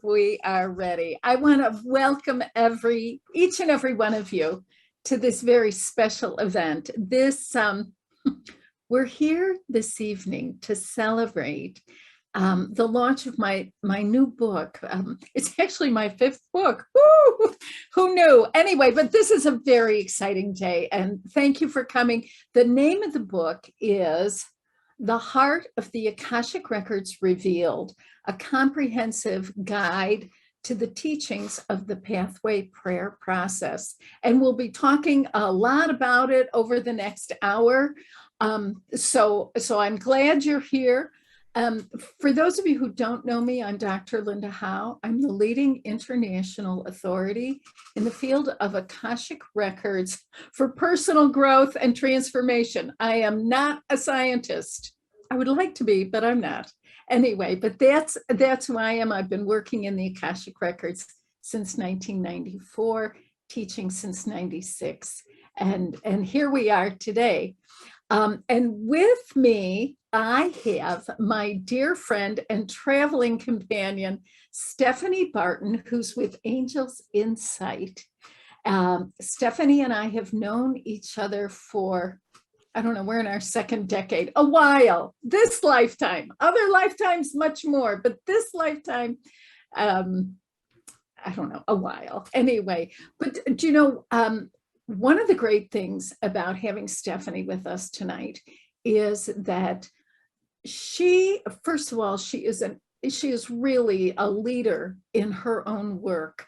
we are ready. I want to welcome each and every one of you to this very special event. We're here this evening to celebrate the launch of my new book. It's actually my 5th book. Woo! Who knew? Anyway, but this is a very exciting day, and thank you for coming. The name of the book is The Heart of the Akashic Records Revealed, a comprehensive guide to the teachings of the Pathway Prayer process. And we'll be talking a lot about it over the next hour. So I'm glad you're here. For those of you who don't know me, I'm Dr. Linda Howe. I'm the leading international authority in the field of Akashic Records for personal growth and transformation. I am not a scientist. I would like to be, but I'm not. Anyway, but that's who I am. I've been working in the Akashic Records since 1994, teaching since 96. And here we are today. And with me, I have my dear friend and traveling companion, Steffany Barton, who's with Angels Insight. Steffany and I have known each other for, I don't know, we're in our 2nd decade, a while, this lifetime, other lifetimes, much more, but this lifetime, I don't know, a while. Anyway, but do you know, one of the great things about having Steffany with us tonight is that first of all, she is really a leader in her own work.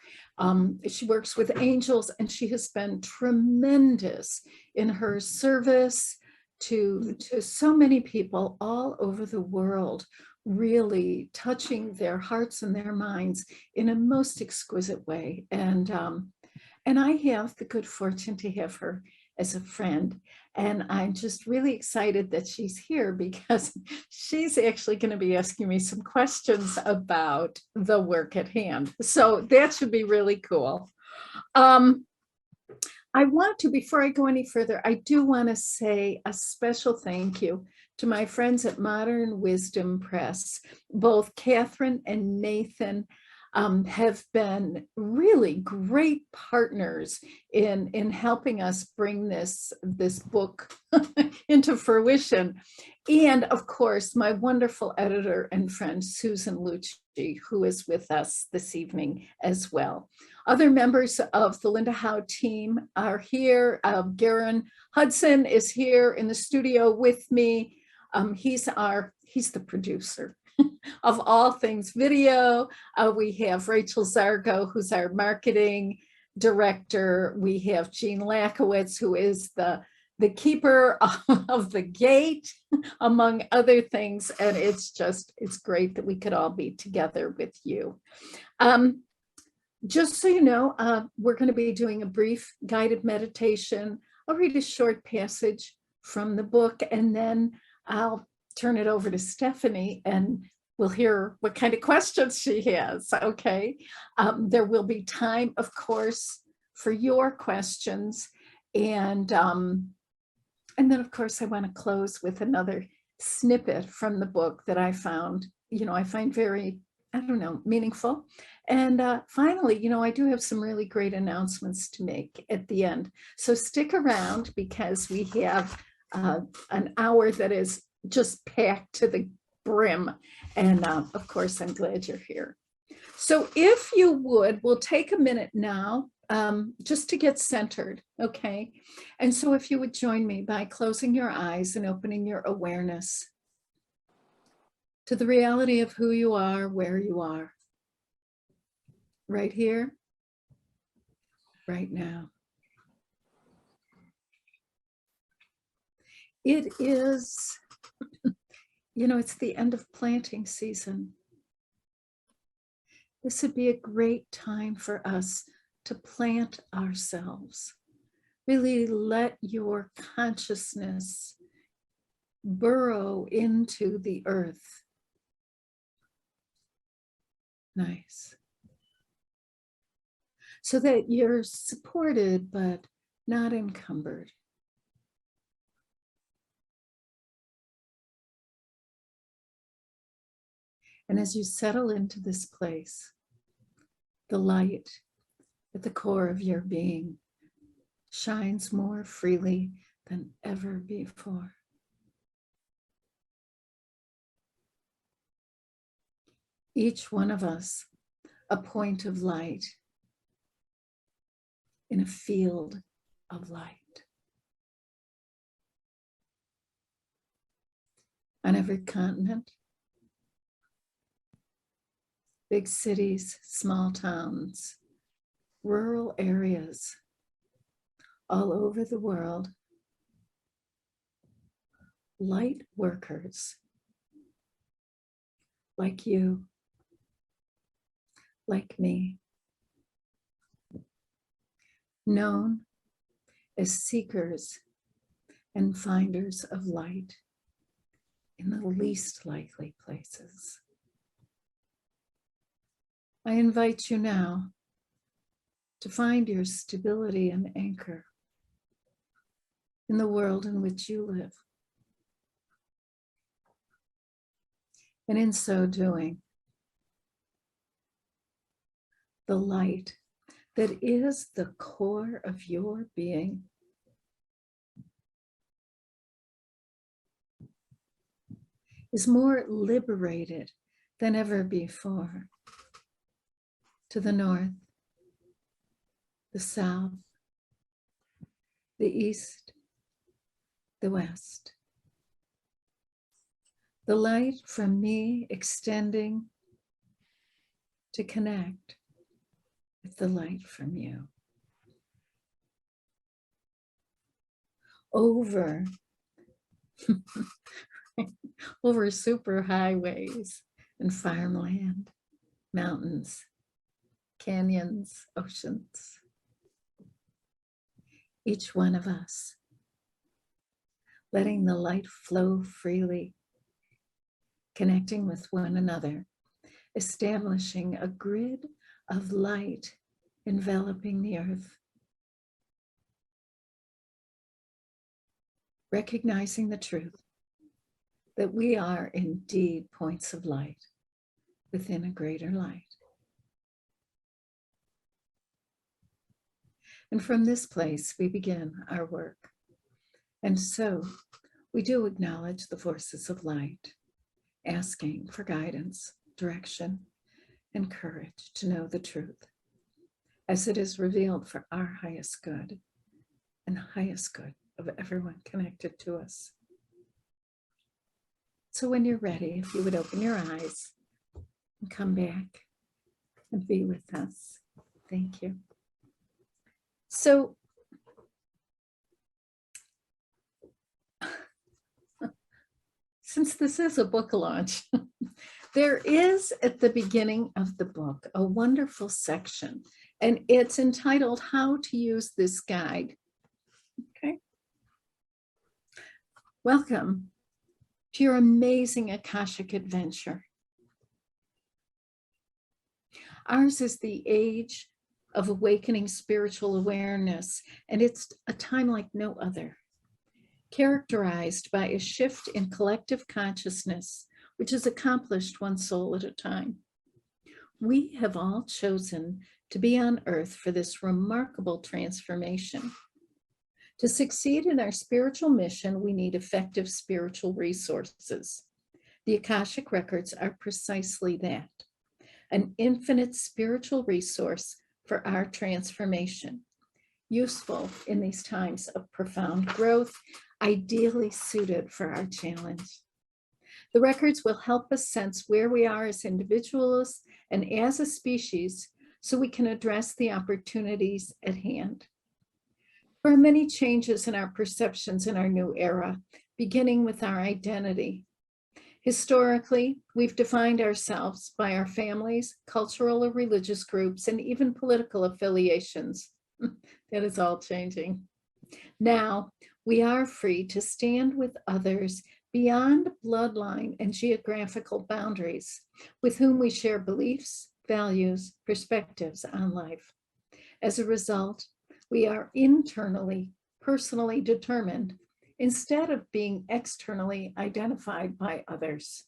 She works with angels, and she has been tremendous in her service to so many people all over the world, really touching their hearts and their minds in a most exquisite way. And I have the good fortune to have her as a friend. And I'm just really excited that she's here, because she's actually going to be asking me some questions about the work at hand. So that should be really cool. I want to, before I go any further, I do want to say a special thank you to my friends at Modern Wisdom Press. Both Catherine and Nathan have been really great partners in helping us bring this book into fruition. And of course, my wonderful editor and friend, Susan Lucci, who is with us this evening as well. Other members of the Linda Howe team are here. Garen Hudson is here in the studio with me. He's the producer of all things video. We have Rachel Zargo, who's our marketing director. We have Jean Lakowitz, who is the keeper of the gate, among other things. And it's great that we could all be together with you. Just so you know, we're going to be doing a brief guided meditation. I'll read a short passage from the book, and then I'll turn it over to Steffany, and we'll hear what kind of questions she has. Okay. There will be time, of course, for your questions. And then, of course, I want to close with another snippet from the book that I find very, meaningful. And finally, I do have some really great announcements to make at the end. So stick around, because we have an hour that is just packed to the brim. And of course, I'm glad you're here. So if you would, we'll take a minute now just to get centered, okay? And so if you would join me by closing your eyes and opening your awareness to the reality of who you are, where you are, right here, right now. It is, it's the end of planting season. This would be a great time for us to plant ourselves. Really let your consciousness burrow into the earth. Nice. So that you're supported, but not encumbered. And as you settle into this place, The light at the core of your being shines more freely than ever before. Each one of us a point of light in a field of light. On every continent, big cities, small towns, rural areas, all over the world, light workers like you, like me, known as seekers and finders of light in the least likely places. I invite you now to find your stability and anchor in the world in which you live. And in so doing, the light that is the core of your being is more liberated than ever before. To the north, the south, the east, the west. The light from me extending to connect with the light from you. Over super highways and farmland, mountains, canyons, oceans. Each one of us letting the light flow freely, connecting with one another, establishing a grid of light enveloping the earth. Recognizing the truth that we are indeed points of light within a greater light. And from this place, we begin our work. And so we do acknowledge the forces of light, asking for guidance, direction, and courage to know the truth as it is revealed for our highest good and highest good of everyone connected to us. So when you're ready, if you would open your eyes and come back and be with us. Thank you. So since this is a book launch, there is at the beginning of the book a wonderful section, and it's entitled How to Use This Guide. Okay. Welcome to your amazing Akashic adventure. Ours is the age of awakening spiritual awareness, and it's a time like no other, characterized by a shift in collective consciousness, which is accomplished one soul at a time. We have all chosen to be on earth for this remarkable transformation. To succeed in our spiritual mission, we need effective spiritual resources. The Akashic Records are precisely that, an infinite spiritual resource for our transformation, useful in these times of profound growth, ideally suited for our challenge. The records will help us sense where we are as individuals and as a species so we can address the opportunities at hand. There are many changes in our perceptions in our new era, beginning with our identity. Historically, we've defined ourselves by our families, cultural or religious groups, and even political affiliations. That is all changing. Now, we are free to stand with others beyond bloodline and geographical boundaries, with whom we share beliefs, values, perspectives on life. As a result, we are internally, personally determined instead of being externally identified by others.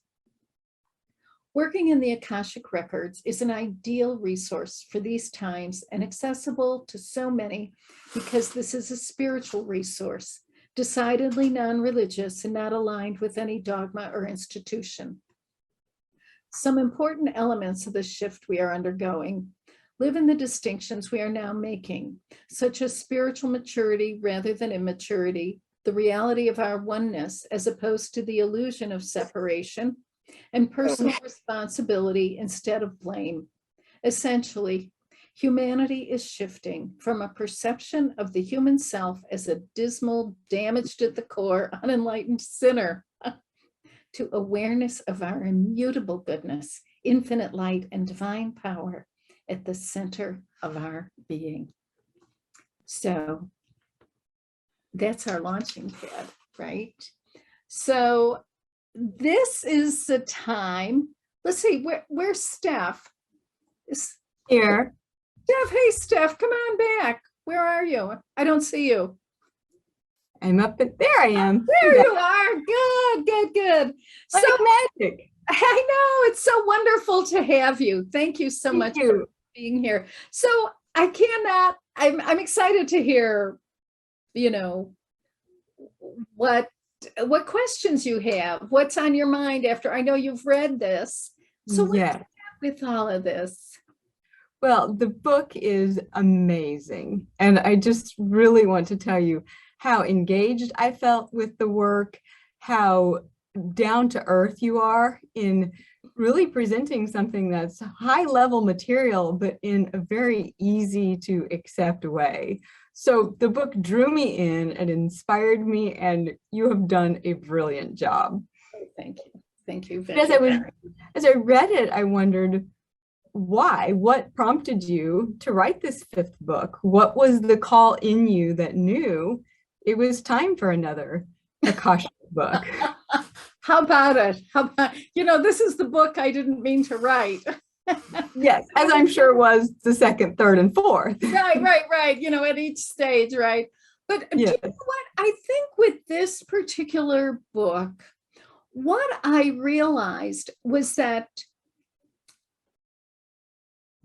Working in the Akashic Records is an ideal resource for these times and accessible to so many because this is a spiritual resource, decidedly non-religious and not aligned with any dogma or institution. Some important elements of the shift we are undergoing live in the distinctions we are now making, such as spiritual maturity rather than immaturity, the reality of our oneness as opposed to the illusion of separation, and personal responsibility instead of blame. Essentially, humanity is shifting from a perception of the human self as a dismal, damaged at the core, unenlightened sinner to awareness of our immutable goodness, infinite light, and divine power at the center of our being. So that's our launching pad, right? So this is the time. Let's see, where's Steph? Here. Steph, hey Steph, come on back. Where are you? I don't see you. I'm up at, there I am. There you are. Good, good, good. Like So magic. I know, it's so wonderful to have you. Thank you so much you. for being here. So I'm excited to hear, you know, what questions you have, what's on your mind after I know you've read this. So what's Yeah. with all of this? Well, the book is amazing. And I just really want to tell you how engaged I felt with the work, how down to earth you are in really presenting something that's high level material, but in a very easy to accept way. So the book drew me in and inspired me, and you have done a brilliant job. Thank you. Thank you. As I read it, I wondered, why? What prompted you to write this fifth book? What was the call in you that knew it was time for another Akashic book? How about it? How about, this is the book I didn't mean to write. Yes, as I'm sure was the second, third, and fourth. Right. At each stage, right? But yes. Do you know what? I think with this particular book, what I realized was that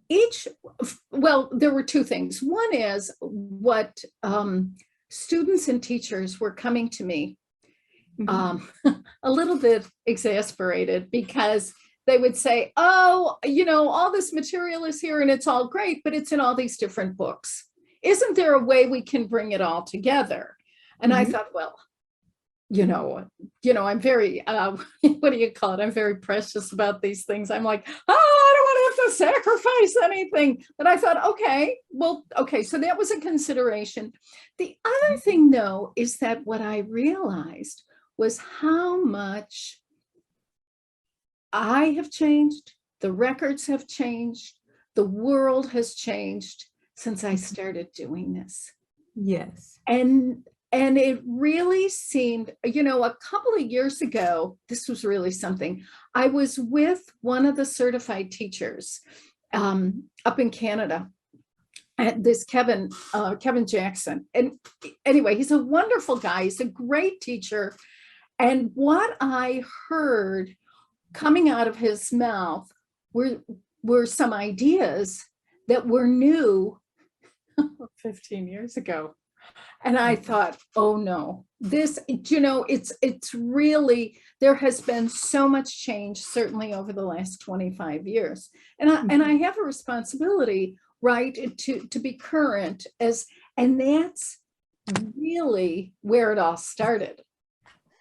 there were two things. One is what students and teachers were coming to me a little bit exasperated because they would say, oh, all this material is here and it's all great, but it's in all these different books. Isn't there a way we can bring it all together? And I thought, well, I'm very, what do you call it? I'm very precious about these things. I'm like, I don't want to have to sacrifice anything. But I thought, okay, so that was a consideration. The other thing, though, is that what I realized was how much I have changed, the records have changed, the world has changed since I started doing this. Yes. And it really seemed, a couple of years ago, this was really something. I was with one of the certified teachers up in Canada, this Kevin Jackson. And anyway, he's a wonderful guy. He's a great teacher. And what I heard coming out of his mouth were some ideas that were new 15 years ago. And I thought, oh no, this, it's really, there has been so much change, certainly over the last 25 years. And I have a responsibility, right, to be current and that's really where it all started,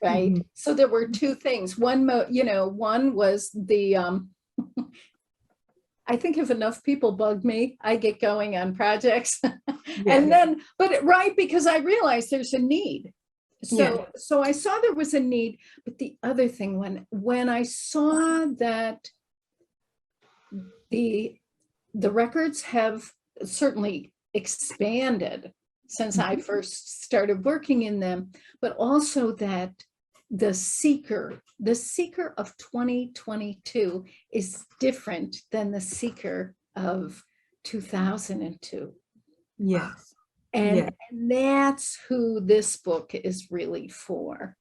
right? So there were two things. One was the, I think if enough people bug me, I get going on projects. And then, because I realized there's a need. So I saw there was a need, but the other thing, when I saw that the records have certainly expanded since I first started working in them, but also that the seeker of 2022 is different than the seeker of 2002. Yes. And that's who this book is really for.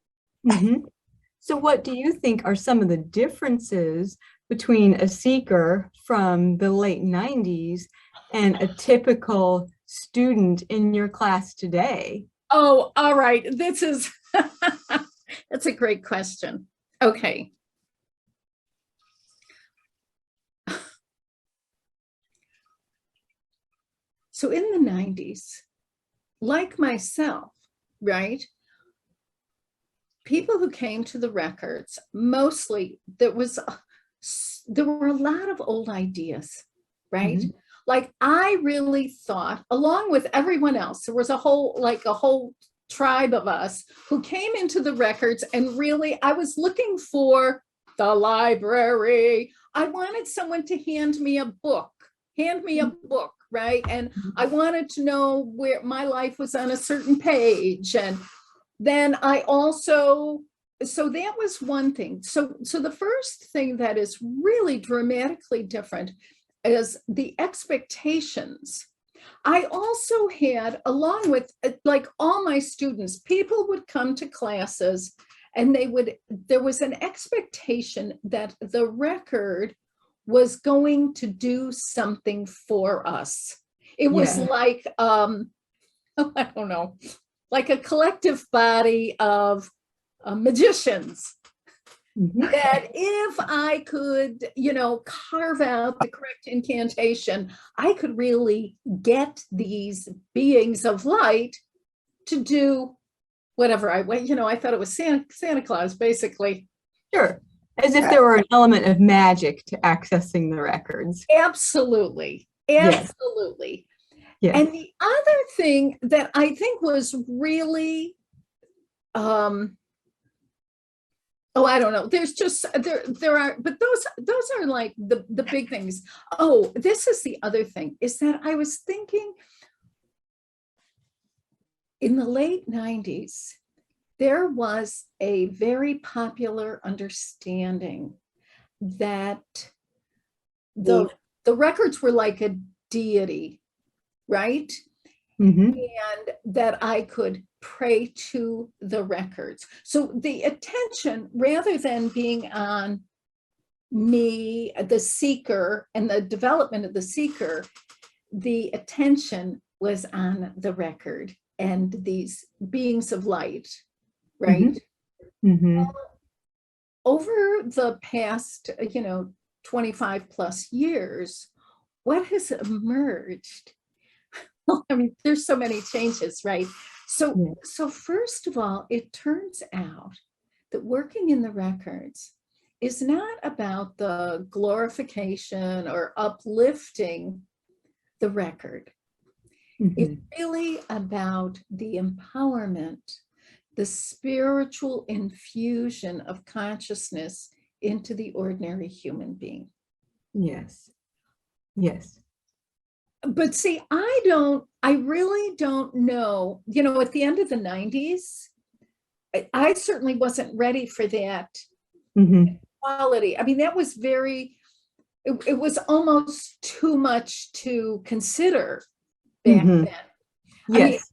So what do you think are some of the differences between a seeker from the late 90s and a typical student in your class today? Oh, all right. This is, that's a great question. Okay. So in the 90s, like myself, right? People who came to the records, mostly there were a lot of old ideas, right? Mm-hmm. Like I really thought, along with everyone else, there was a whole tribe of us who came into the records, and really I was looking for the library. I wanted someone to hand me a book, right? And I wanted to know where my life was on a certain page. And then I also, so that was one thing. So the first thing that is really dramatically different is the expectations. I also had, along with like all my students, people would come to classes and there was an expectation that the record was going to do something for us. It was like, I don't know, like a collective body of magicians. That if I could, carve out the correct incantation, I could really get these beings of light to do whatever I thought it was Santa Claus, basically. Sure. As if there were an element of magic to accessing the records. Absolutely. Absolutely. Yes. And the other thing that I think was really, I don't know. There's just, there are, but those are like the big things. Oh, this is the other thing, is that I was thinking in the late 90s, there was a very popular understanding that the records were like a deity, right? Mm-hmm. And that I could pray to the records. So the attention, rather than being on me, the seeker, and the development of the seeker, the attention was on the record and these beings of light, right? Mm-hmm. Over the past, 25 plus years, what has emerged? I mean, there's so many changes, right? So first of all, it turns out that working in the records is not about the glorification or uplifting the record. It's really about the empowerment, the spiritual infusion of consciousness into the ordinary human being. Yes. Yes. But see, I really don't know, at the end of the 90s, I certainly wasn't ready for that quality. I mean, that was it was almost too much to consider back then. Yes.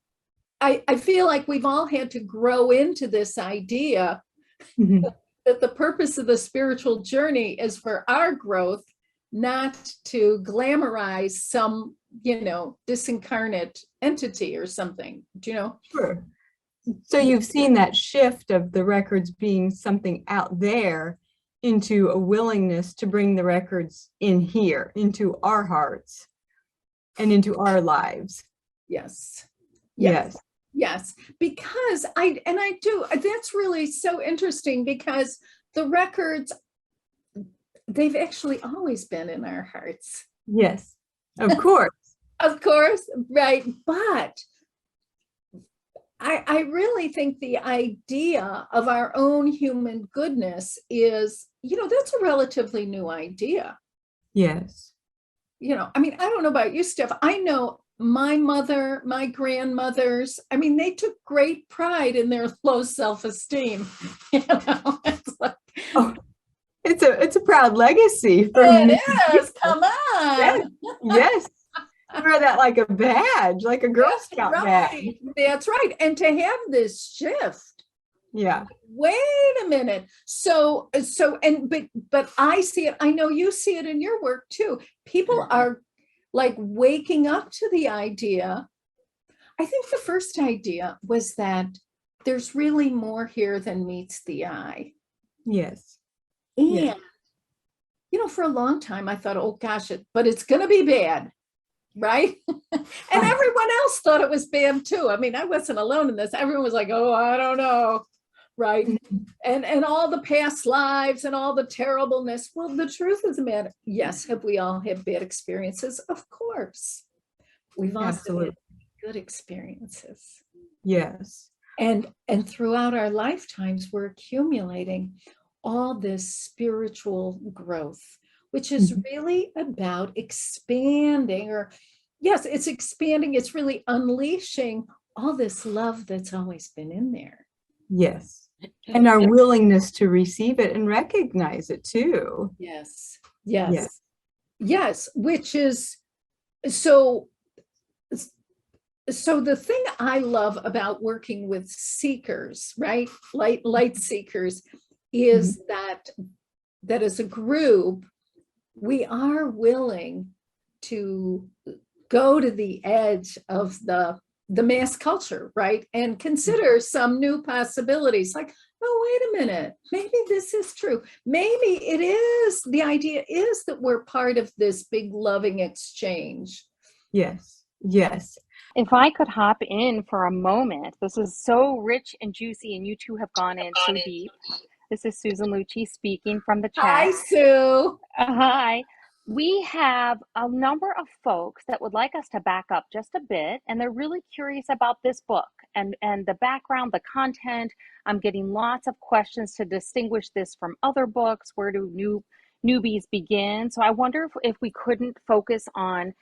I feel like we've all had to grow into this idea that the purpose of the spiritual journey is for our growth, not to glamorize some, disincarnate entity or something, Sure. So you've seen that shift of the records being something out there into a willingness to bring the records in here, into our hearts and into our lives. Yes. Because I do, that's really so interesting, because the records, they've actually always been in our hearts. Yes, of course. Of course, right. But I really think the idea of our own human goodness is, that's a relatively new idea. Yes. I mean, I don't know about you, Steph. I know my mother, my grandmothers, I mean, they took great pride in their low self-esteem. It's like, it's a proud legacy for me. It is. Come on. Yes. Wear that like a badge, like a Girl Scout badge. That's right. And to have this shift Yeah. Wait a minute. But I see it, I know you see it in your work too. People are like waking up to the idea. I think the first idea was that there's really more here than meets the eye. Yes. And, Yeah. For a long time, I thought, oh gosh, but it's going to be bad, right? And Right. everyone else thought it was bad too. I mean, I wasn't alone in this. Everyone was like, oh, I don't know, right? And all the past lives and all the terribleness. Well, the truth is, man, yes, have we all had bad experiences? Of course. We've also Absolutely. had good experiences. Yes. And throughout our lifetimes, we're accumulating all this spiritual growth, which is really about expanding, or yes, it's expanding, it's really unleashing all this love that's always been in there. Yes. And our willingness to receive it and recognize it too. Yes, Yes. yes, yes, which is so. So the thing I love about working with seekers, right, light seekers, is that as a group, we are willing to go to the edge of the mass culture, right, and consider some new possibilities. Like, oh, wait a minute, maybe this is true. Maybe it is. The idea is that we're part of this big loving exchange. Yes. Yes. If I could hop in for a moment, this is so rich and juicy, and you two have gone in so deep. This is Susan Lucci speaking from the chat. Hi, Sue. Hi. We have a number of folks that would like us to back up just a bit, and they're really curious about this book and the background, the content. I'm getting lots of questions to distinguish this from other books. Where do newbies begin? So I wonder if we couldn't focus on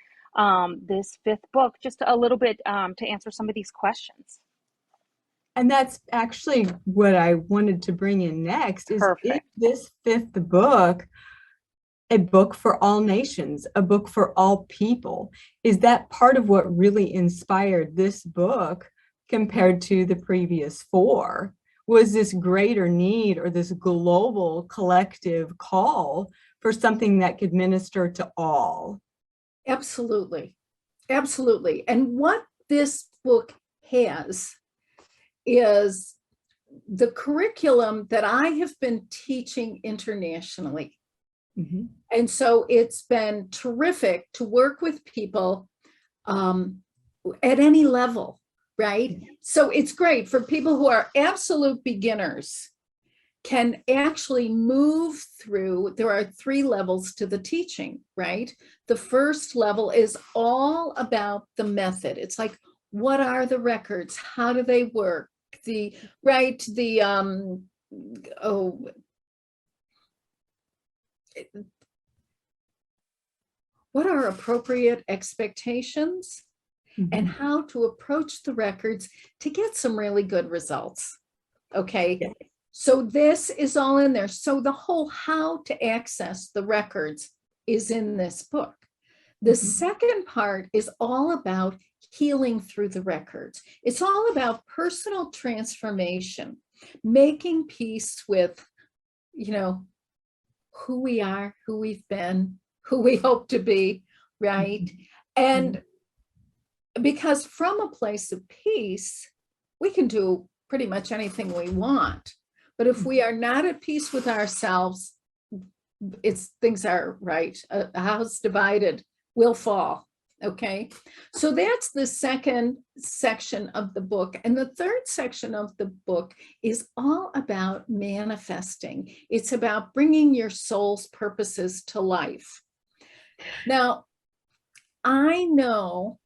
this fifth book just a little bit to answer some of these questions. And that's actually what I wanted to bring in next. Is this fifth book a book for all nations, a book for all people? Is that part of what really inspired this book compared to the previous four? Was this greater need or this global collective call for something that could minister to all? Absolutely. Absolutely. And what this book has is the curriculum that I have been teaching internationally. And so it's been terrific to work with people at any level, right? So it's great for people who are absolute beginners, can actually move through. There are 3 levels to the teaching, right? The first level is all about the method. It's like, what are the records? How do they work? What are appropriate expectations and how to approach the records to get some really good results. Okay. Yeah. So this is all in there. So the whole how to access the records is in this book. The second part is all about healing through the records. It's all about personal transformation, making peace with, who we are, who we've been, who we hope to be, right? And because from a place of peace, we can do pretty much anything we want. But if we are not at peace with ourselves, things are right. A house divided will fall. Okay. So that's the second section of the book. And the third section of the book is all about manifesting. It's about bringing your soul's purposes to life. Now, I know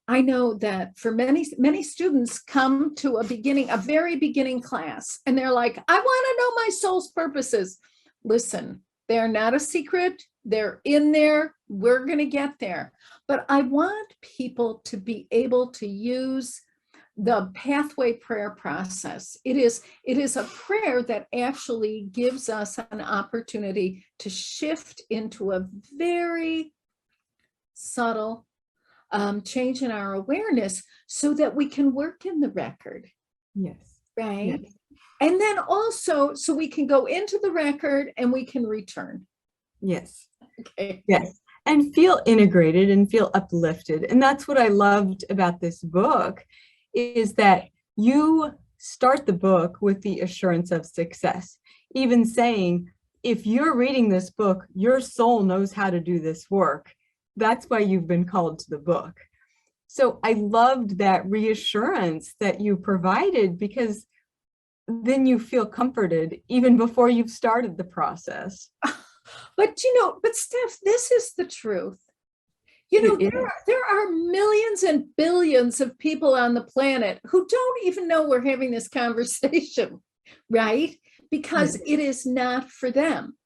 that for many students come to a very beginning class, and they're like, I want to know my soul's purposes. Listen, they're not a secret. They're in there. We're going to get there. But I want people to be able to use the pathway prayer process. It is a prayer that actually gives us an opportunity to shift into a very subtle, change in our awareness so that we can work in the record, Yes. right? Yes. And then also, so we can go into the record and we can return. Yes. Okay. Yes. And feel integrated and feel uplifted. And that's what I loved about this book, is that you start the book with the assurance of success, even saying, if you're reading this book, your soul knows how to do this work. That's why you've been called to the book. So I loved that reassurance that you provided, because then you feel comforted even before you've started the process. But but Steph, this is the truth. There are millions and billions of people on the planet who don't even know we're having this conversation, right? Because it is not for them.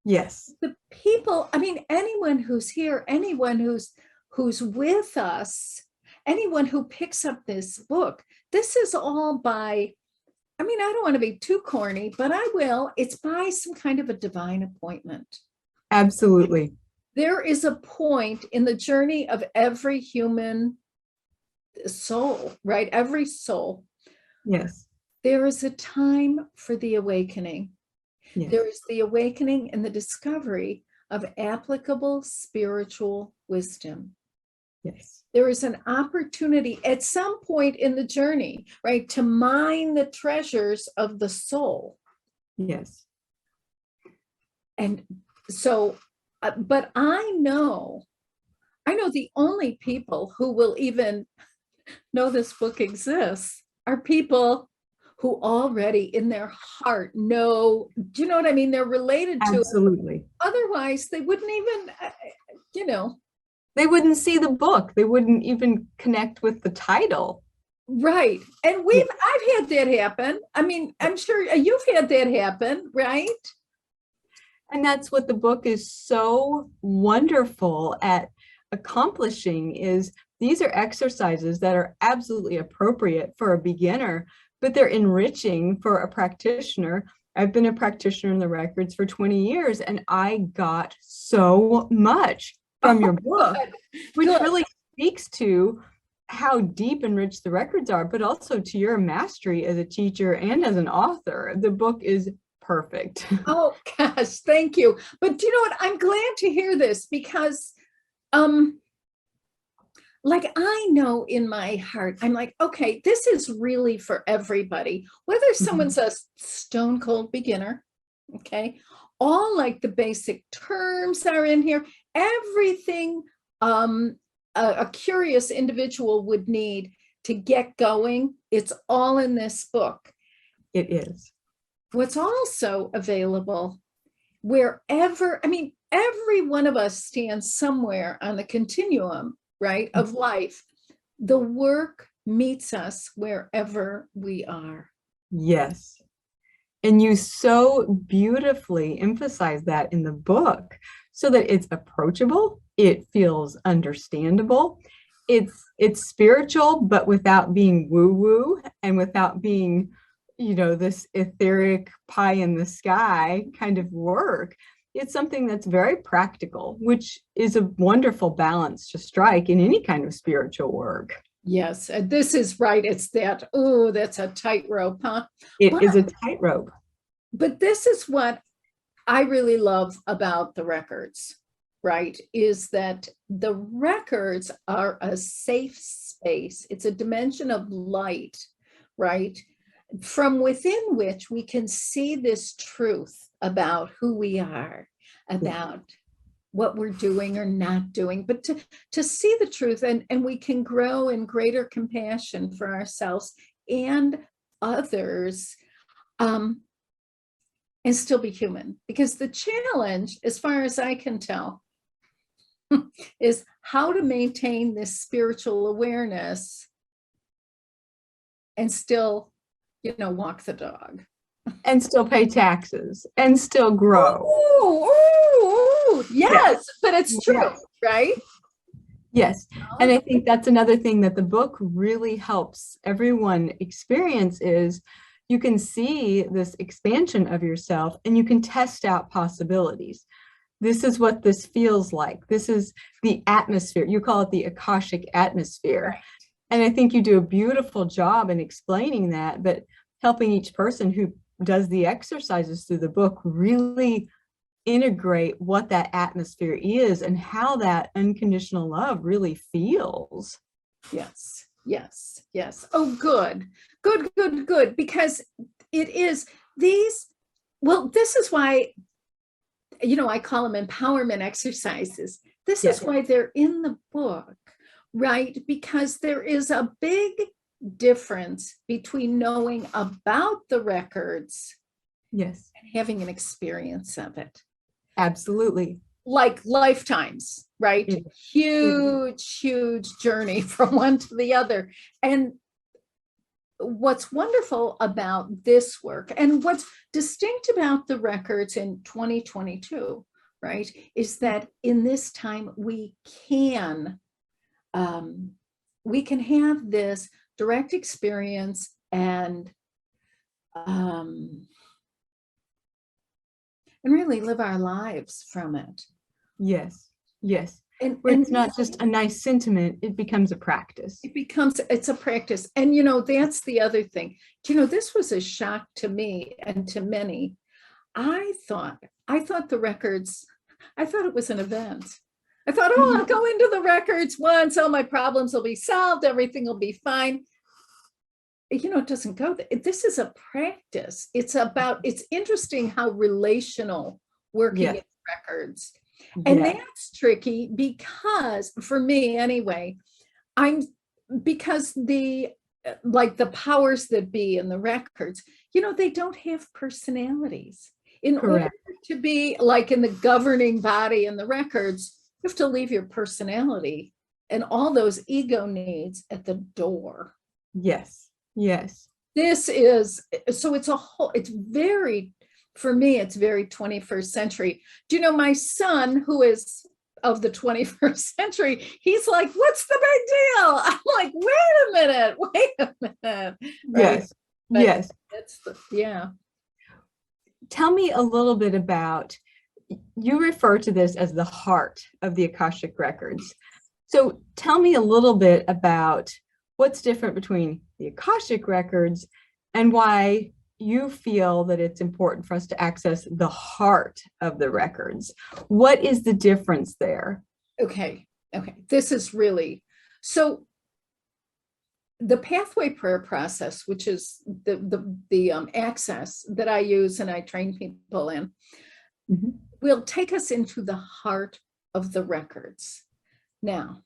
Yes. The people, I mean, anyone who's here, anyone who's with us, anyone who picks up this book, this is all by, I mean, I don't want to be too corny, but I will. It's by some kind of a divine appointment. Absolutely. There is a point in the journey of every human soul, right? Every soul. Yes. There is a time for the awakening. Yes. There is the awakening and the discovery of applicable spiritual wisdom. Yes. There is an opportunity at some point in the journey, right, to mine the treasures of the soul. Yes. And so, but I know the only people who will even know this book exists are people who already in their heart know, do you know what I mean? They're related to it. Absolutely. Otherwise, they wouldn't even, They wouldn't see the book. They wouldn't even connect with the title. Right. And I've had that happen. I mean, I'm sure you've had that happen, right? And that's what the book is so wonderful at accomplishing, is these are exercises that are absolutely appropriate for a beginner, but they're enriching for a practitioner. I've been a practitioner in the records for 20 years, and I got so much from your book, which really speaks to how deep and rich the records are, but also to your mastery as a teacher and as an author. The book is perfect. Oh gosh, thank you. But you know what? I'm glad to hear this, because like, I know in my heart, I'm like, okay, this is really for everybody, whether someone's a stone cold beginner, okay, all like the basic terms are in here, everything a curious individual would need to get going, it's all in this book. It is. What's also available wherever, I mean, every one of us stands somewhere on the continuum, right, of life. The work meets us wherever we are. Yes. And you so beautifully emphasize that in the book, so that it's approachable, it feels understandable, it's spiritual, but without being woo-woo and without being, this etheric pie in the sky kind of work. It's something that's very practical, which is a wonderful balance to strike in any kind of spiritual work. Yes, this is right. It's that, oh, that's a tightrope, huh? It is a tightrope. But this is what I really love about the records, right? Is that the records are a safe space. It's a dimension of light, right? From within which we can see this truth about who we are, about what we're doing or not doing, but to see the truth, and we can grow in greater compassion for ourselves and others, and still be human. Because the challenge, as far as I can tell, is how to maintain this spiritual awareness and still, walk the dog. And still pay taxes and still grow. Ooh, yes, but it's true, right? Yes. And I think that's another thing that the book really helps everyone experience, is you can see this expansion of yourself and you can test out possibilities. This is what this feels like. This is the atmosphere. You call it the Akashic atmosphere. Right. And I think you do a beautiful job in explaining that, but helping each person who does the exercises through the book really integrate what that atmosphere is and how that unconditional love really feels. Yes, yes, yes. Oh, good, good, good, good. Because it is these, well, this is why, I call them empowerment exercises. This is Yes. why they're in the book, right? Because there is a big difference between knowing about the records Yes, and having an experience of it. absolutely. Like lifetimes, right? Yeah. Huge, huge journey from one to the other. And what's wonderful about this work and what's distinct about the records in 2022, right, is that in this time we can have this direct experience and really live our lives from it. Yes, yes. And Where it's not just a nice sentiment, it becomes a practice. it's a practice. And that's the other thing. This was a shock to me and to many. I thought the records, I thought it was an event. I thought, I'll go into the records once, all my problems will be solved, everything will be fine. It doesn't go there. This is a practice. It's interesting how relational working in records. And that's tricky because, for me anyway, because the powers that be in the records, they don't have personalities. In order to be like in the governing body in the records, you have to leave your personality and all those ego needs at the door. Yes, yes. This is, so it's very, for me, it's very 21st century. Do you know my son, who is of the 21st century, he's like, what's the big deal? I'm like, wait a minute. Right? Yes, yes. That's yeah. Tell me a little bit about, you refer to this as the heart of the Akashic Records. So tell me a little bit about what's different between the Akashic Records and why you feel that it's important for us to access the heart of the records. What is the difference there? Okay. This is really, so the pathway prayer process, which is the access that I use and I train people in, will take us into the heart of the records. Now,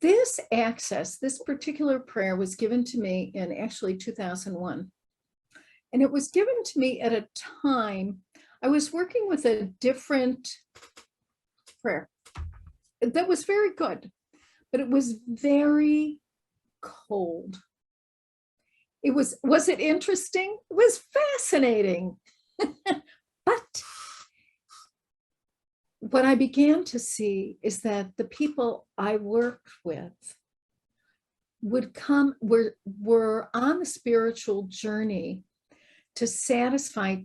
this access, this particular prayer was given to me in actually 2001. And it was given to me at a time I was working with a different prayer that was very good, but it was very cold. Was it interesting? It was fascinating. But what I began to see is that the people I worked with were on the spiritual journey to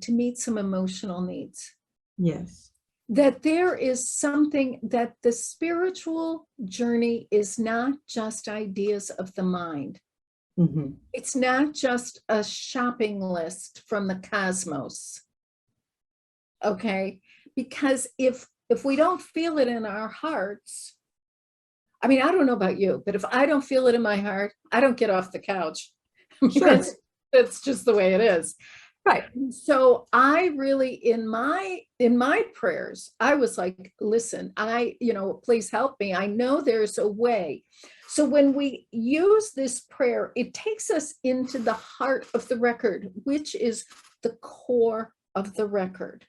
meet some emotional needs. Yes. That there is something, that the spiritual journey is not just ideas of the mind. It's not just a shopping list from the cosmos. Okay? Because if we don't feel it in our hearts, I mean, I don't know about you, but if I don't feel it in my heart, I don't get off the couch. Sure. That's just the way it is. Right. So I really, in my prayers, I was like, listen, please help me. I know there's a way. So when we use this prayer, it takes us into the heart of the record, which is the core of the record.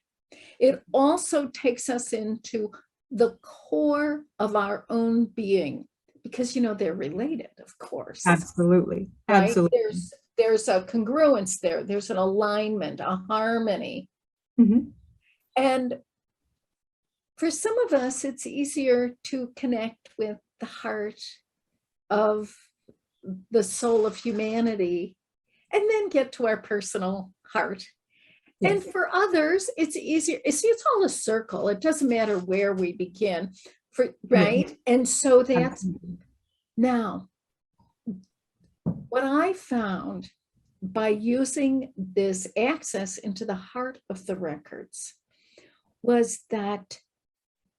It also takes us into the core of our own being, because, they're related, of course. Absolutely. Right? Absolutely. There's a congruence there. There's an alignment, a harmony. And for some of us, it's easier to connect with the heart of the soul of humanity and then get to our personal heart. And Yes. for others, it's easier. See, it's all a circle. It doesn't matter where we begin, right? And so that's Absolutely. now what I found by using this access into the heart of the records was that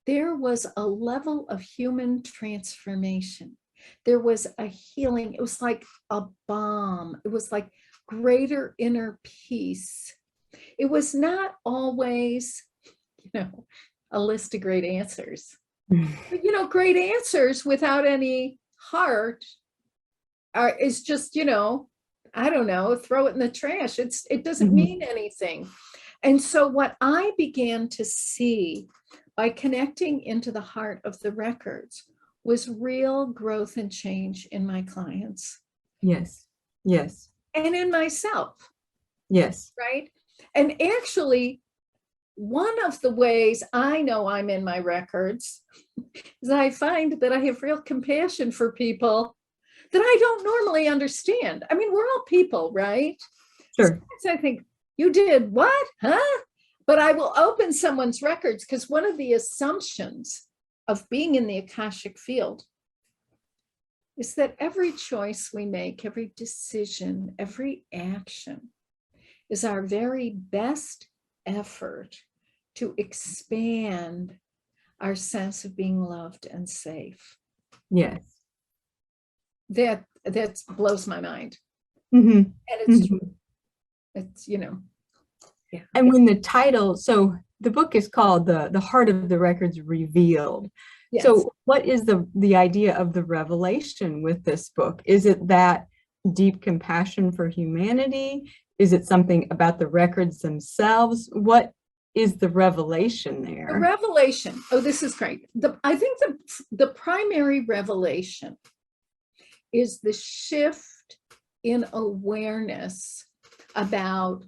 there was a level of human transformation. There was a healing. It was like a balm. It was like greater inner peace. It was not always, a list of great answers. But, great answers without any heart is just, I don't know, throw it in the trash. It doesn't mean anything. And so what I began to see by connecting into the heart of the records was real growth and change in my clients. Yes. Yes. And in myself. Yes. Right. And actually, one of the ways I know I'm in my records is I find that I have real compassion for people that I don't normally understand. I mean, we're all people, right? Sure. Sometimes I think, you did what? Huh? But I will open someone's records because one of the assumptions of being in the Akashic field is that every choice we make, every decision, every action is our very best effort to expand our sense of being loved and safe. Yes. That blows my mind. Mm-hmm. And it's true. It's, yeah. And when the title, so the book is called The Heart of the Records Revealed. Yes. So what is the idea of the revelation with this book? Is it that deep compassion for humanity? Is it something about the records themselves? What is the revelation there? The revelation. Oh, this is great. I think the primary revelation is the shift in awareness about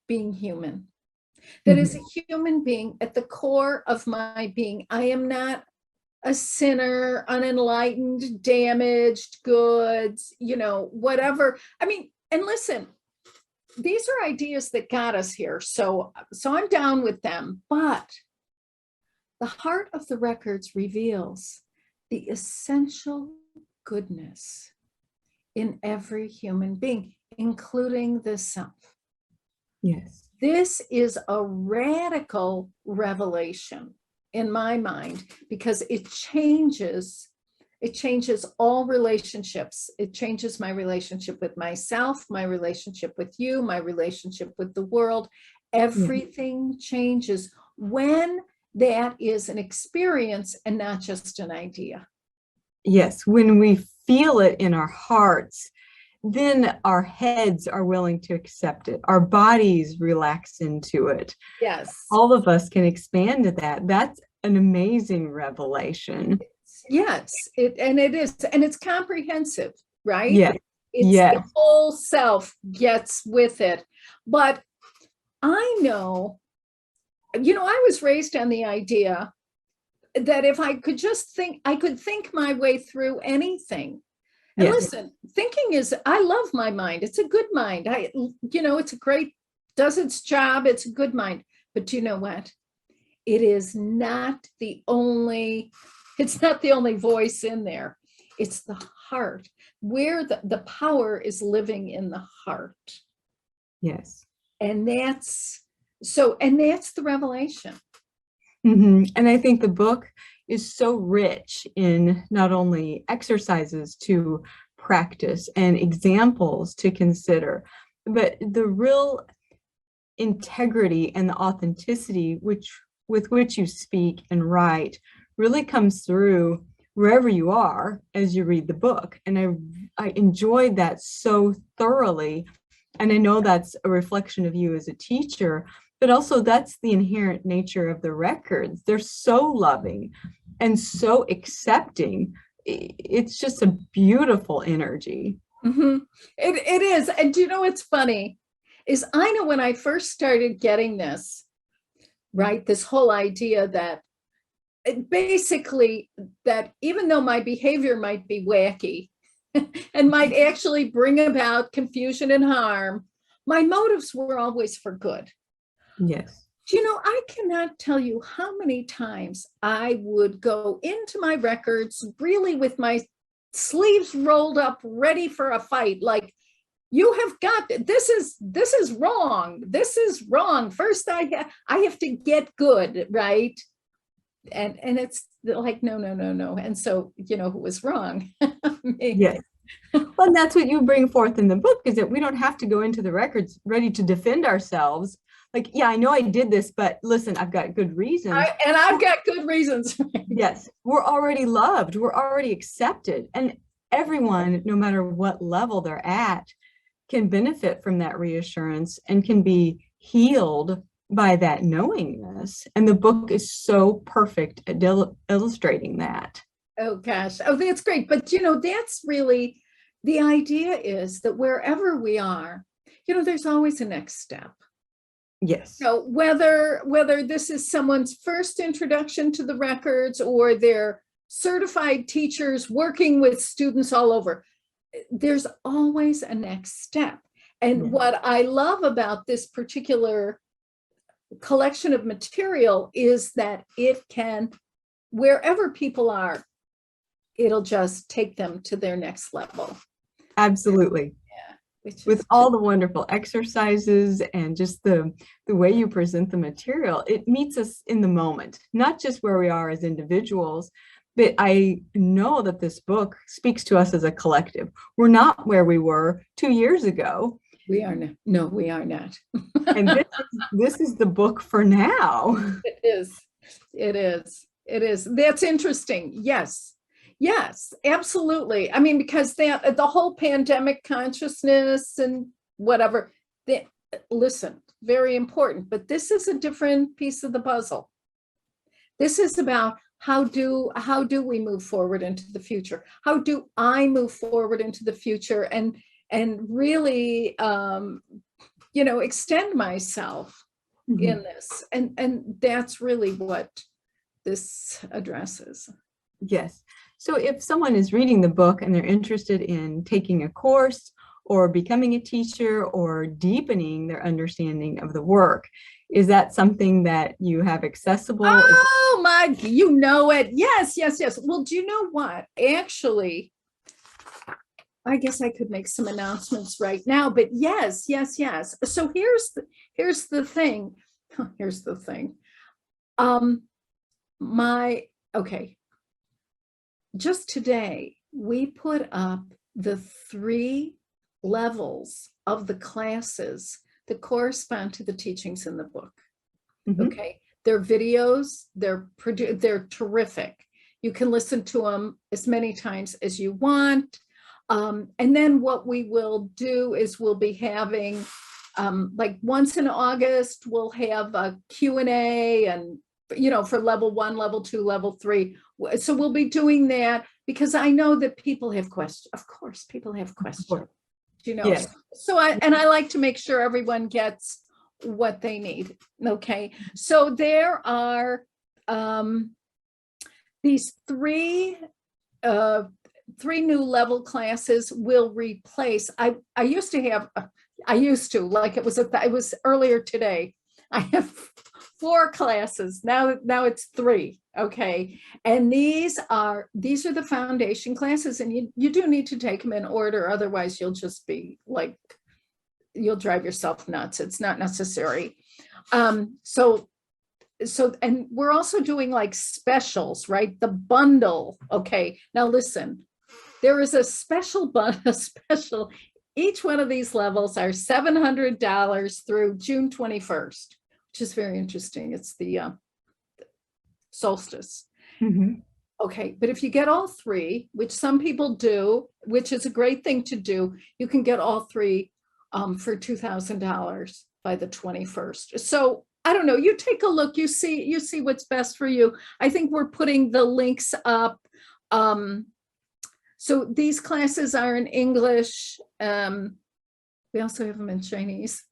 being human. That is a human being at the core of my being. I am not a sinner, unenlightened, damaged goods, whatever. I mean, and listen, these are ideas that got us here. So I'm down with them. But the heart of the records reveals the essential goodness in every human being, including the self. Yes. This is a radical revelation in my mind because it changes all relationships. It changes my relationship with myself, my relationship with you, my relationship with the world. Everything changes when that is an experience and not just an idea. Yes, when we feel it in our hearts, then our heads are willing to accept it. Our bodies relax into it. Yes. All of us can expand to that. That's an amazing revelation. Yes, it is. And it's comprehensive, right? Yes. The whole self gets with it. But I know, I was raised on the idea that if I could just think, I could think my way through anything. And listen, thinking I love my mind. It's a good mind. It's a great, does its job. It's a good mind. But you know what? It's not the only voice in there. It's the heart, where the power is living in the heart. Yes. And that's the revelation. And I think the book is so rich in not only exercises to practice and examples to consider, but the real integrity and the authenticity with which you speak and write really comes through wherever you are as you read the book. And I enjoyed that so thoroughly. And I know that's a reflection of you as a teacher, but also that's the inherent nature of the records. They're so loving and so accepting. It's just a beautiful energy. It is. And do you know what's funny is I know when I first started getting this, right, this whole idea that basically that even though my behavior might be wacky and might actually bring about confusion and harm, my motives were always for good. Yes. You know, I cannot tell you how many times I would go into my records really with my sleeves rolled up, ready for a fight. Like, you have got, this is wrong. This is wrong. First, I have to get good, right? And it's like, no. And so, you know, who was wrong? Me. Yes. Well, and that's what you bring forth in the book, is that we don't have to go into the records ready to defend ourselves. Like, yeah, I know I did this, but listen, I've got good reasons. I've got good reasons. Yes, we're already loved. We're already accepted. And everyone, no matter what level they're at, can benefit from that reassurance and can be healed by that knowingness. And the book is so perfect at illustrating that. Oh, gosh. Oh, that's great. But, you know, that's really the idea, is that wherever we are, you know, there's always a next step. Yes. So whether this is someone's first introduction to the records, or they're certified teachers working with students all over, there's always a next step. And what I love about this particular collection of material is that it can, wherever people are, it'll just take them to their next level. Absolutely. With all the wonderful exercises and just the way you present the material, it meets us in the moment, not just where we are as individuals, but I know that this book speaks to us as a collective. We're not where we were 2 years ago. We are not. No, we are not. And this is the book for now. It is. It is. It is. That's interesting. Yes. Yes, absolutely. I mean, because the whole pandemic consciousness and whatever, listen, very important, but this is a different piece of the puzzle. This is about how do we move forward into the future? How do I move forward into the future and really, you know, extend myself in this? And that's really what this addresses. Yes. So if someone is reading the book and they're interested in taking a course or becoming a teacher or deepening their understanding of the work, is that something that you have accessible? Oh my, you know it. Yes. Well, do you know what? Actually, I guess I could make some announcements right now, but yes. So here's the thing. Here's the thing. Okay. Just today, we put up the 3 levels of the classes that correspond to the teachings in the book. Okay, they're videos, they're terrific. You can listen to them as many times as you want. And then what we will do is we'll be having, like once in August, we'll have a Q&A, and you know, for level 1, level 2, level 3. So we'll be doing that because I know that people have questions. Of course, people have questions, you know. Yes. So I like to make sure everyone gets what they need. Okay. So there are these 3 new level classes will replace. I used to, like it was earlier today. I have 4 classes now it's 3. Okay, and these are the foundation classes, and you do need to take them in order, otherwise you'll just be like, you'll drive yourself nuts. It's not necessary. So and we're also doing like specials, right? The bundle. Okay, now listen, there is a special each one of these levels are $700 through June 21st. Which is very interesting. It's the solstice. Okay, but if you get all 3, which some people do, which is a great thing to do, you can get all 3 for $2,000 by the 21st. So I don't know, you take a look, you see what's best for you. I think we're putting the links up. So these classes are in English. We also have them in Chinese.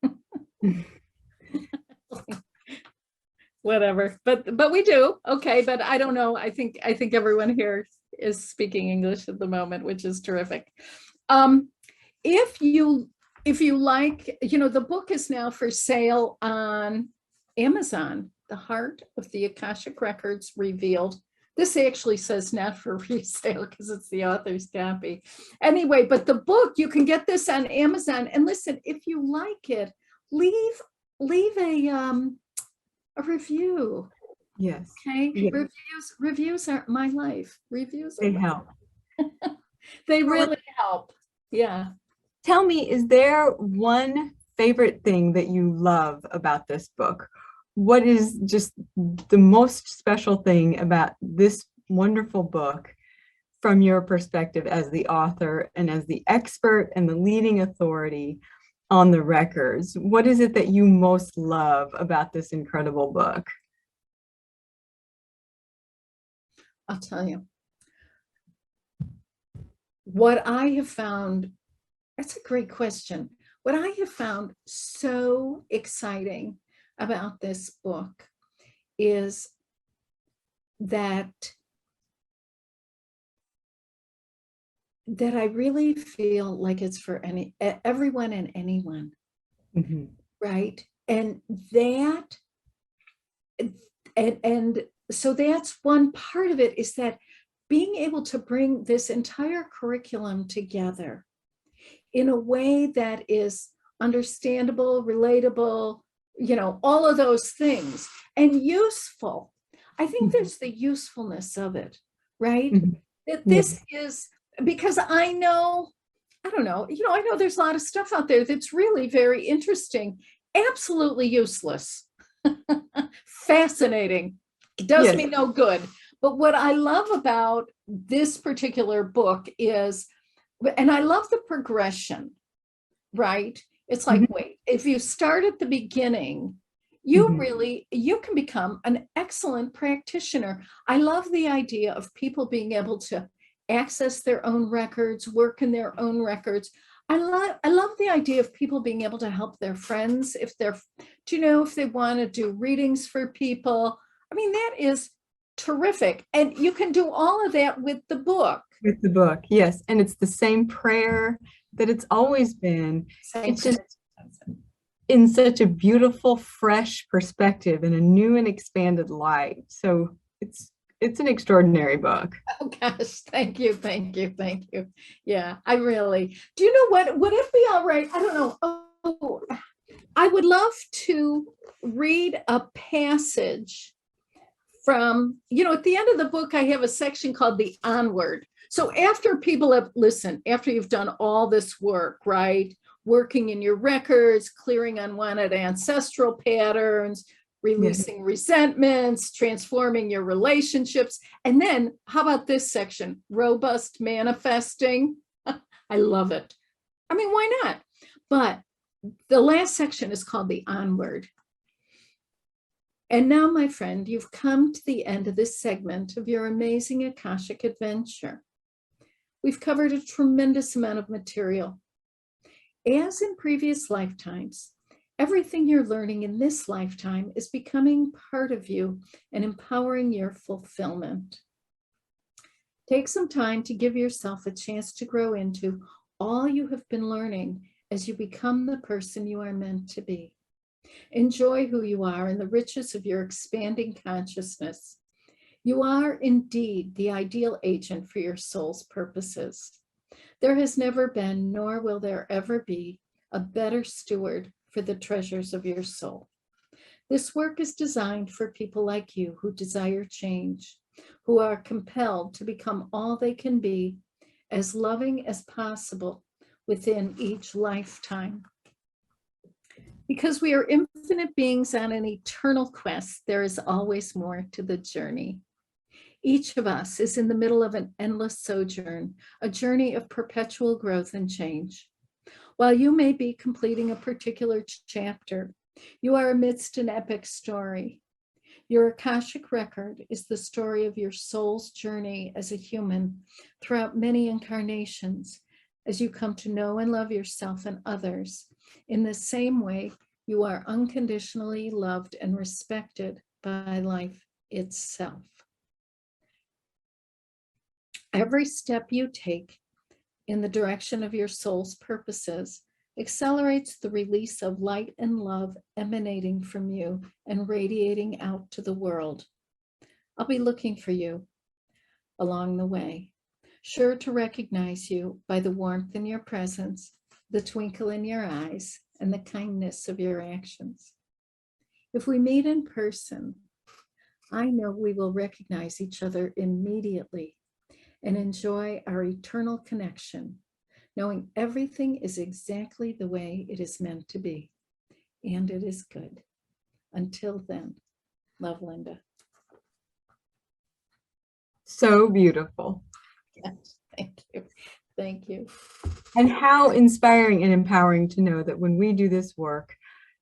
Whatever, but we do. Okay, but I don't know. I think everyone here is speaking English at the moment, which is terrific. If if you like, the book is now for sale on Amazon, The Heart of the Akashic Records Revealed. This actually says not for resale because it's the author's copy. Anyway, but the book, you can get this on Amazon. And listen, if you like it, leave a review. Yes. Okay. Yes. Reviews aren't my life. Reviews They are help. they really help. Yeah. Tell me, is there one favorite thing that you love about this book? What is just the most special thing about this wonderful book from your perspective as the author and as the expert and the leading authority on the records? What is it that you most love about this incredible book? I'll tell you. What I have found, that's a great question. What I have found so exciting about this book is that I really feel like it's for everyone and anyone, right? And that, and so that's one part of it, is that being able to bring this entire curriculum together in a way that is understandable, relatable, all of those things, and useful. I think there's the usefulness of it, right? This is, because I know there's a lot of stuff out there that's really very interesting, absolutely useless, fascinating, does me no good. But what I love about this particular book is, and I love the progression, right? It's like, wait, if you start at the beginning, you can become an excellent practitioner. I love the idea of people being able to access their own records, work in their own records. I love the idea of people being able to help their friends if they want to do readings for people. I mean, that is terrific. And you can do all of that with the book. With the book, yes. And it's the same prayer that it's always been. It's just in such a beautiful, fresh perspective and a new and expanded light. So it's an extraordinary book. Oh gosh, thank you. Yeah, I really, do you know what, would it be all right? I don't know. Oh, I would love to read a passage from, at the end of the book, I have a section called the Onward. So after people have listened, after you've done all this work, right? Working in your records, clearing unwanted ancestral patterns, releasing resentments, transforming your relationships. And then how about this section? Robust manifesting. I love it. I mean, why not? But the last section is called the Onward. And now, my friend, you've come to the end of this segment of your amazing Akashic adventure. We've covered a tremendous amount of material. As in previous lifetimes, everything you're learning in this lifetime is becoming part of you and empowering your fulfillment. Take some time to give yourself a chance to grow into all you have been learning as you become the person you are meant to be. Enjoy who you are and the riches of your expanding consciousness. You are indeed the ideal agent for your soul's purposes. There has never been, nor will there ever be, a better steward for the treasures of your soul. This work is designed for people like you who desire change, who are compelled to become all they can be, as loving as possible within each lifetime. Because we are infinite beings on an eternal quest, there is always more to the journey. Each of us is in the middle of an endless sojourn, a journey of perpetual growth and change. While you may be completing a particular chapter, you are amidst an epic story. Your Akashic record is the story of your soul's journey as a human throughout many incarnations, as you come to know and love yourself and others. In the same way, you are unconditionally loved and respected by life itself. Every step you take in the direction of your soul's purposes accelerates the release of light and love emanating from you and radiating out to the world. I'll be looking for you along the way, sure to recognize you by the warmth in your presence, the twinkle in your eyes, and the kindness of your actions. If we meet in person, I know we will recognize each other immediately and enjoy our eternal connection, knowing everything is exactly the way it is meant to be, and it is good. Until then, love, Linda. So beautiful. Yes, thank you. Thank you. And how inspiring and empowering to know that when we do this work,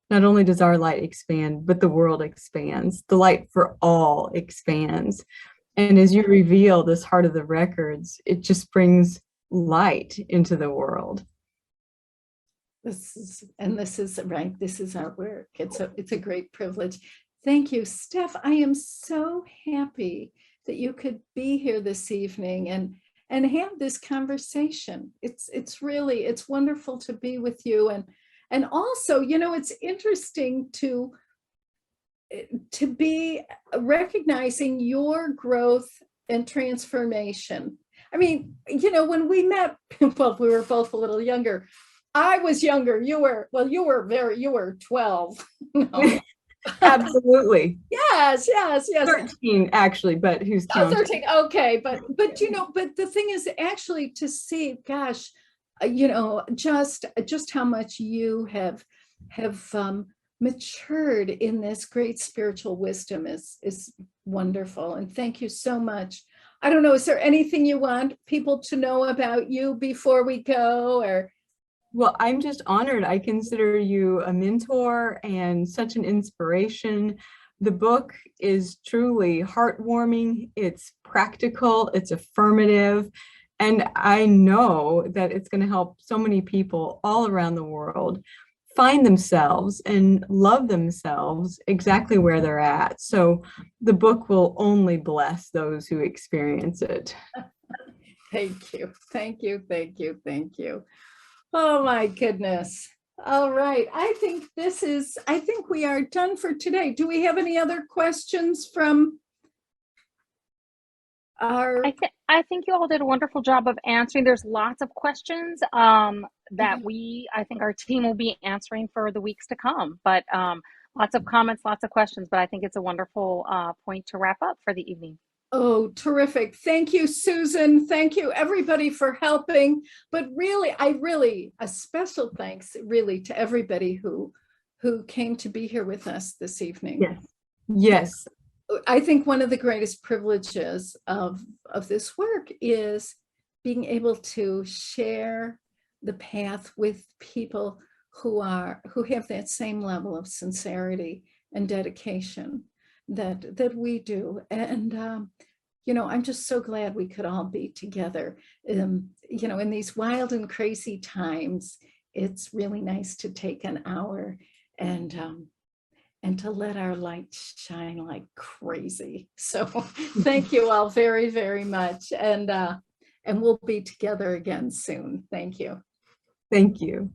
not only does our light expand, but the world expands. The light for all expands. And as you reveal this heart of the records, it just brings light into the world. This is right. This is our work. It's a great privilege. Thank you, Steph. I am so happy that you could be here this evening and have this conversation. It's wonderful to be with you. And also, it's interesting to be recognizing your growth and transformation. I mean, when we met, well, we were both a little younger. I was younger. You were 12. No. Absolutely. Yes. 13 actually, but who's counting? 13. Okay. But the thing is actually to see, gosh, just how much you have matured in this great spiritual wisdom is wonderful. And thank you so much. I don't know, is there anything you want people to know about you before we go, or? Well, I'm just honored. I consider you a mentor and such an inspiration. The book is truly heartwarming. It's practical, it's affirmative, and I know that it's going to help so many people all around the world find themselves and love themselves exactly where they're at. So the book will only bless those who experience it. Thank you. Oh my goodness. All right. I think we are done for today. Do we have any other questions from our? I think you all did a wonderful job of answering. There's lots of questions that I think our team will be answering for the weeks to come, but lots of comments, lots of questions, but I think it's a wonderful point to wrap up for the evening. Oh, terrific. Thank you, Susan. Thank you, everybody, for helping. But really, a special thanks really to everybody who came to be here with us this evening. Yes. I think one of the greatest privileges of this work is being able to share the path with people who have that same level of sincerity and dedication that we do. And I'm just so glad we could all be together. In these wild and crazy times, it's really nice to take an hour and to let our light shine like crazy. So thank you all very, very much. And we'll be together again soon. Thank you. Thank you.